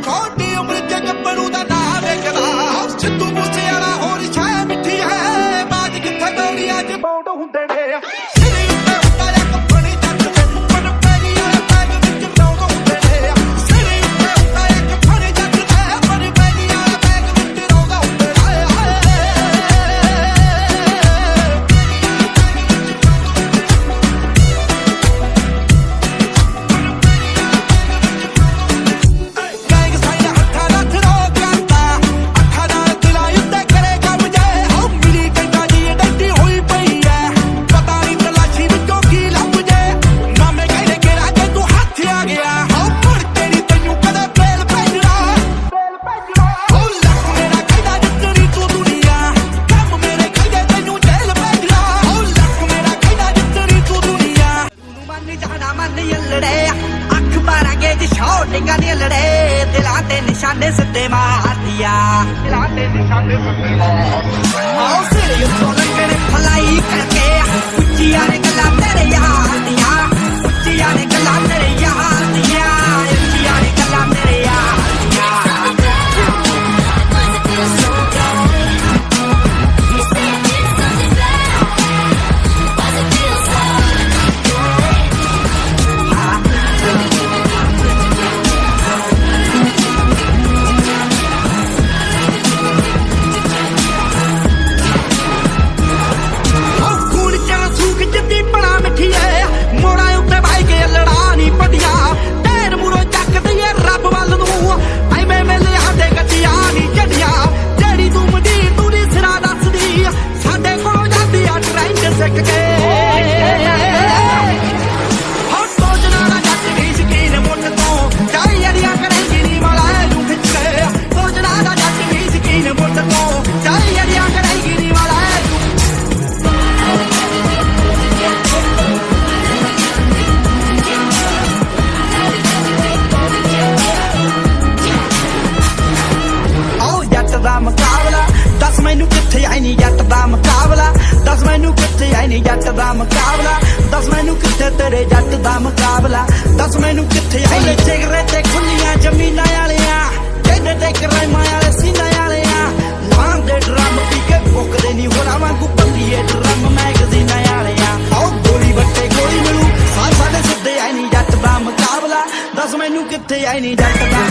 छोटी उम्र च गब्बरू दा नाम वेखदा सिद्धू मूसे वाला होर छाया मिठी है बाज किथे गौड़ियां च बौंड हुंदे ने सिरे उत्ते हुंदा एक फणी जट ते मन पैरी वाले पैग विच रौंद हुंदे ने सिरे उत्ते हुंदा एक फणी जट ते मन पैरी वाले पैग विच रौंद हुंदे ने निशाने सत्ते मार दिया निशाने सत्ते मार सिरे उत्तों लंघने भलाई करके उच्चिया ने गल्लां तेरे यार दिया उच्चिया ने गल्लां तेरे यार दिया उच्चिया ने गल्लां तेरे यार दिया जट दा मुकाबला दस मैनू किथे तेरे जट दा मुकाबला दस मैनू किथे आए जिगरे ते खुलियां जमीनां वालियां टेढ़े ते कराइमां वाले सीनां वालियां लांदे ड्रम पी के भुकदे नी होरा वांगू बंदीए ड्रम मैगजीनां वालियां आओ गोली बट्टे गोली मिलू सारे सिद्धे आए नी जट दा मुकाबला दस मैनू किथे आए नी जट दा